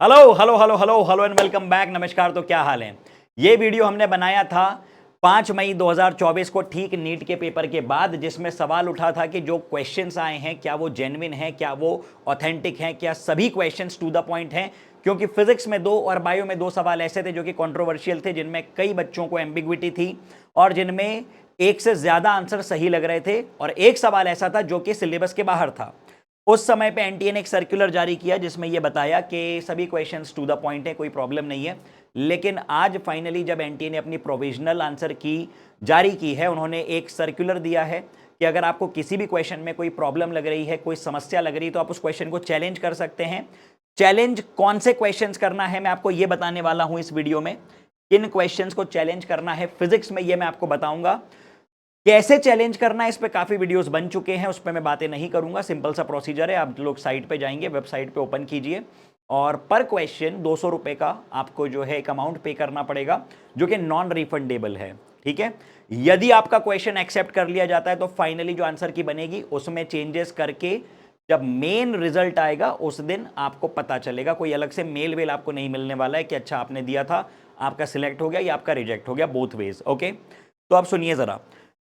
Hello hello hello hello hello and welcome back. नमस्कार। तो क्या हाल है। ये वीडियो हमने बनाया था 5 मई 2024 को, ठीक नीट के पेपर के बाद, जिसमें सवाल उठा था कि जो क्वेश्चंस आए हैं क्या वो जेन्युइन हैं, क्या वो ऑथेंटिक हैं, क्या सभी क्वेश्चंस टू द पॉइंट हैं। क्योंकि फिजिक्स में 2 और बायो में 2 सवाल ऐसे थे जो कि कंट्रोवर्शियल थे, जिनमें कई बच्चों को एम्बिग्विटी थी और जिनमें एक से ज्यादा आंसर सही लग रहे थे, और एक सवाल ऐसा था जो कि सिलेबस के बाहर था। उस समय पे एनटीए ने एक सर्कुलर जारी किया जिसमें यह बताया कि सभी क्वेश्चंस टू द पॉइंट है, कोई प्रॉब्लम नहीं है। लेकिन आज फाइनली जब एनटीए ने अपनी प्रोविजनल आंसर की जारी की है, उन्होंने एक सर्कुलर दिया है कि अगर आपको किसी भी क्वेश्चन में कोई प्रॉब्लम लग रही है, कोई समस्या लग रही है, तो आप उस क्वेश्चन को चैलेंज कर सकते हैं। चैलेंज कौन से क्वेश्चंस करना है मैं आपको यह बताने वाला हूं इस वीडियो में। किन क्वेश्चंस को चैलेंज करना है फिजिक्स में, यह मैं आपको बताऊंगा। कैसे चैलेंज करना है इस पे काफी वीडियोस बन चुके हैं, उस पे मैं बातें नहीं करूंगा। सिंपल सा प्रोसीजर है। आप लोग साइट पे जाएंगे, वेबसाइट पे ओपन कीजिए और पर क्वेश्चन 200 रुपए का आपको जो है एक अमाउंट पे करना पड़ेगा, जो कि नॉन रिफंडेबल है। ठीक है। यदि आपका क्वेश्चन एक्सेप्ट कर लिया जाता है तो फाइनली जो आंसर की बनेगी उसमें चेंजेस करके जब मेन रिजल्ट आएगा उस दिन आपको पता चलेगा। कोई अलग से मेल वेल आपको नहीं मिलने वाला है कि अच्छा आपने दिया था, आपका सिलेक्ट हो गया या आपका रिजेक्ट हो गया, बोथ वेज। ओके, तो आप सुनिए जरा।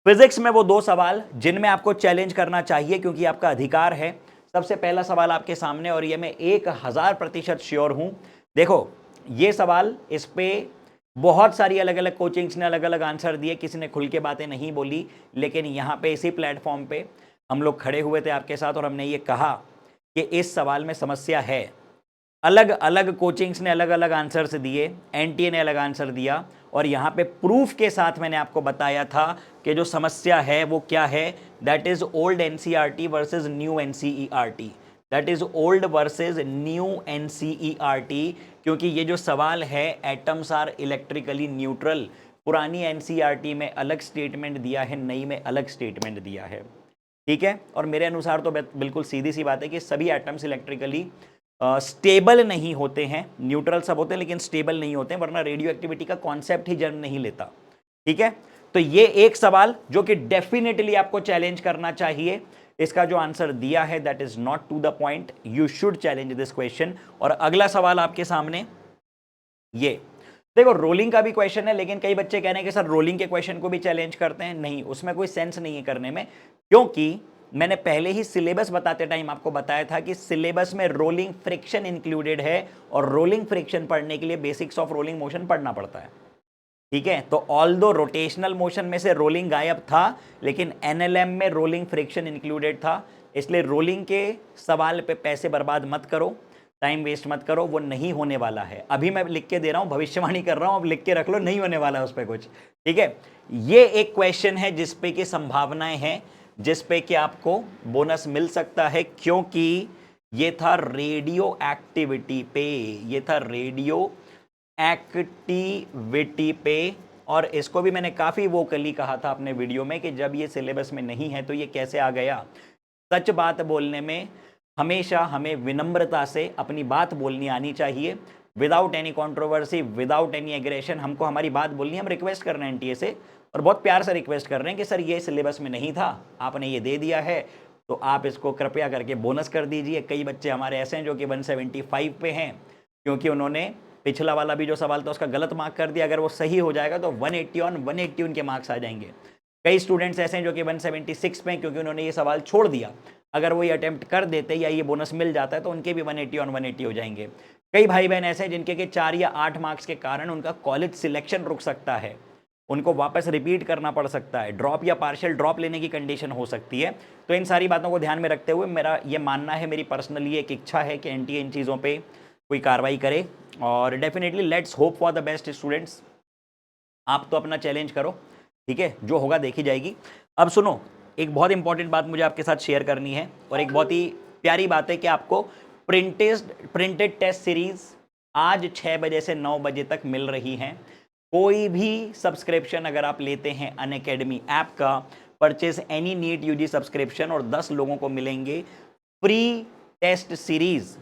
फिजिक्स में वो 2 सवाल जिनमें आपको चैलेंज करना चाहिए क्योंकि आपका अधिकार है। सबसे पहला सवाल आपके सामने, और ये मैं 1000% श्योर हूं। देखो, ये सवाल, इस पे बहुत सारी अलग अलग कोचिंग्स ने अलग अलग आंसर दिए, किसी ने खुल के बातें नहीं बोली, लेकिन यहां पे इसी प्लेटफॉर्म पे हम लोग खड़े हुए थे आपके साथ और हमने ये कहा कि इस सवाल में समस्या है। अलग अलग कोचिंग्स ने अलग अलग आंसर्स दिए, एनटीए ने अलग आंसर दिया, और यहां पे प्रूफ के साथ मैंने आपको बताया था कि जो समस्या है वो क्या है। That is old NCERT versus new NCERT. That is old versus new NCERT. क्योंकि ये जो सवाल है, एटम्स आर इलेक्ट्रिकली न्यूट्रल, पुरानी एनसीईआरटी में अलग स्टेटमेंट दिया है, नई में अलग स्टेटमेंट दिया है। ठीक है। और मेरे अनुसार तो बिल्कुल सीधी सी बात है कि सभी एटम्स इलेक्ट्रिकली स्टेबल नहीं होते हैं। न्यूट्रल सब होते हैं लेकिन स्टेबल नहीं होते हैं, वरना रेडियो एक्टिविटी का कॉन्सेप्ट ही जन्म नहीं लेता। ठीक है। तो ये एक सवाल जो कि डेफिनेटली आपको चैलेंज करना चाहिए। इसका जो आंसर दिया है that is not to the point, you should challenge this question. और अगला सवाल आपके सामने, ये देखो, रोलिंग का भी क्वेश्चन है, लेकिन कई बच्चे कह रहे हैं कि सर रोलिंग के क्वेश्चन को भी चैलेंज करते हैं। नहीं, उसमें कोई सेंस नहीं है करने में, क्योंकि मैंने पहले ही सिलेबस बताते टाइम आपको बताया था कि सिलेबस में रोलिंग फ्रिक्शन इंक्लूडेड है, और रोलिंग फ्रिक्शन पढ़ने के लिए बेसिक्स ऑफ रोलिंग मोशन पढ़ना पड़ता है। ठीक है। तो ऑल दो रोटेशनल मोशन में से रोलिंग गायब था, लेकिन एनएलएम में रोलिंग फ्रिक्शन इंक्लूडेड था। इसलिए रोलिंग के सवाल पे पैसे बर्बाद मत करो, टाइम वेस्ट मत करो, वो नहीं होने वाला है। अभी मैं लिख के दे रहा हूं, भविष्यवाणी कर रहा हूं, अब लिख के रख लो, नहीं होने वाला है उस पर कुछ। ठीक है। ये एक क्वेश्चन है जिसपे की संभावनाएं हैं, जिसपे कि आपको बोनस मिल सकता है, क्योंकि ये था रेडियो एक्टिविटी पे, ये था रेडियो एक्टिविटी पे। और इसको भी मैंने काफी वोकली कहा था अपने वीडियो में कि जब ये सिलेबस में नहीं है तो ये कैसे आ गया। सच बात बोलने में हमेशा हमें विनम्रता से अपनी बात बोलनी आनी चाहिए, without any controversy, without any aggression. हमको हमारी बात बोलनी, हम रिक्वेस्ट कर रहे हैं एनटीए से, और बहुत प्यार से रिक्वेस्ट कर रहे हैं कि सर ये सिलेबस में नहीं था, आपने ये दे दिया है, तो आप इसको कृपया करके बोनस कर दीजिए। कई बच्चे हमारे ऐसे हैं जो कि 175 पे हैं, क्योंकि उन्होंने पिछला वाला भी जो सवाल था उसका गलत मार्क कर दिया। अगर वो सही हो जाएगा तो 180 ऑन 180 उनके मार्क्स आ जाएंगे। कई स्टूडेंट्स ऐसे हैं जो कि 176 पे हैं, क्योंकि उन्होंने ये सवाल छोड़ दिया। अगर वो ये अटेम्प्ट कर देते या ये बोनस मिल जाता है तो उनके भी 180 ऑन 180 हो जाएंगे। कई भाई बहन ऐसे हैं जिनके के 4 या 8 मार्क्स के कारण उनका कॉलेज सिलेक्शन रुक सकता है, उनको वापस रिपीट करना पड़ सकता है, ड्रॉप या पार्शियल ड्रॉप लेने की कंडीशन हो सकती है। तो इन सारी बातों को ध्यान में रखते हुए मेरा ये मानना है, मेरी पर्सनली एक इच्छा है कि एनटीए इन चीज़ों पे कोई कार्रवाई करे। और definitely let's hope for the best students. आप तो अपना चैलेंज करो, ठीक है, जो होगा देखी जाएगी। अब सुनो, एक बहुत इंपॉर्टेंट बात मुझे आपके साथ शेयर करनी है, और एक बहुत ही प्यारी बात है कि आपको प्रिंटेड टेस्ट सीरीज आज 6 बजे से 9 बजे तक मिल रही हैं। कोई भी सब्सक्रिप्शन अगर आप लेते हैं अनअकैडमी ऐप का, purchase any NEET UG subscription, और 10 लोगों को मिलेंगे फ्री टेस्ट सीरीज,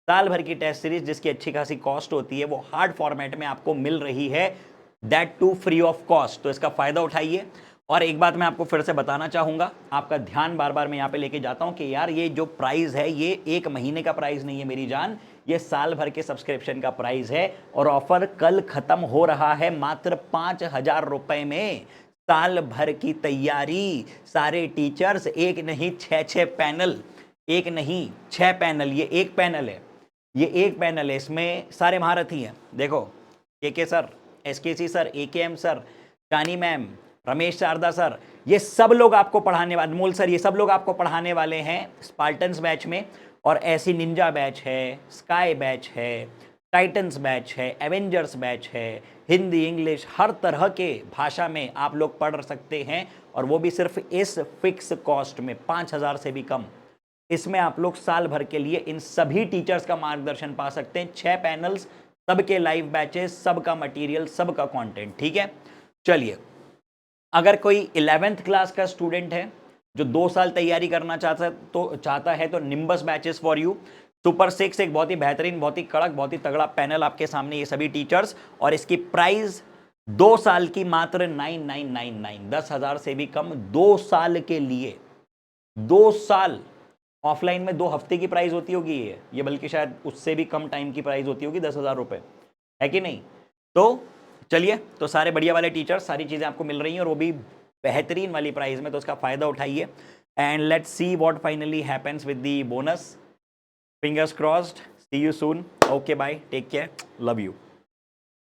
साल भर की टेस्ट सीरीज जिसकी अच्छी खासी कॉस्ट होती है, वो हार्ड फॉर्मेट में आपको मिल रही है, that too free of cost. तो इसका फायदा उठाइए। और एक बात मैं आपको फिर से बताना चाहूंगा, आपका ध्यान बार बार मैं यहाँ पे लेके जाता हूँ कि यार ये जो प्राइस है ये 1 महीने का प्राइस नहीं है मेरी जान, ये साल भर के सब्सक्रिप्शन का प्राइस है और ऑफर कल खत्म हो रहा है मात्र 5,000 रुपए में। साल भर की तैयारी, सारे टीचर्स, एक नहीं 6 पैनल, एक नहीं 6 पैनल, ये एक पैनल है, ये एक पैनल है, इसमें सारे महारथी हैं। देखो के सर, एसकेसी सर, एकेएम सर, शानी मैम, रमेश शारदा सर, ये सब लोग आपको पढ़ाने वाले, अनमोल सर, ये सब लोग आपको पढ़ाने वाले हैं स्पार्टन्स बैच में। और ऐसी निंजा बैच है, स्काई बैच है, टाइटन्स बैच है, एवेंजर्स बैच है, हिंदी इंग्लिश हर तरह के भाषा में आप लोग पढ़ सकते हैं, और वो भी सिर्फ इस फिक्स कॉस्ट में 5,000 से भी कम। इसमें आप लोग साल भर के लिए इन सभी टीचर्स का मार्गदर्शन पा सकते हैं। 6 पैनल्स, सबके लाइव बैचेस, सबका मटेरियल, सबका कंटेंट। ठीक है, चलिए, अगर कोई 11th क्लास का स्टूडेंट है जो 2 साल तैयारी करना चाहता है तो nimbus batches for you. Super 6 एक बहुत ही बेहतरीन, बहुत ही कड़क, बहुत ही तगड़ा पैनल आपके सामने, ये सभी टीचर्स, और इसकी प्राइस 2 साल की मात्र 9,999, 10,000 से भी कम 2 साल के लिए। 2 साल, ऑफलाइन में 2 हफ्ते की प्राइस होती होगी ये बल्कि शायद उससे भी कम टाइम की प्राइस होती होगी, 10,000 रुपये, है कि नहीं? तो चलिए, तो सारे बढ़िया वाले टीचर्स, सारी चीज़ें आपको मिल रही हैं और वो भी बेहतरीन वाली प्राइस में, तो उसका फ़ायदा उठाइए। And let's see what finally happens with the bonus. Fingers crossed, see you soon, okay bye, take care, love you.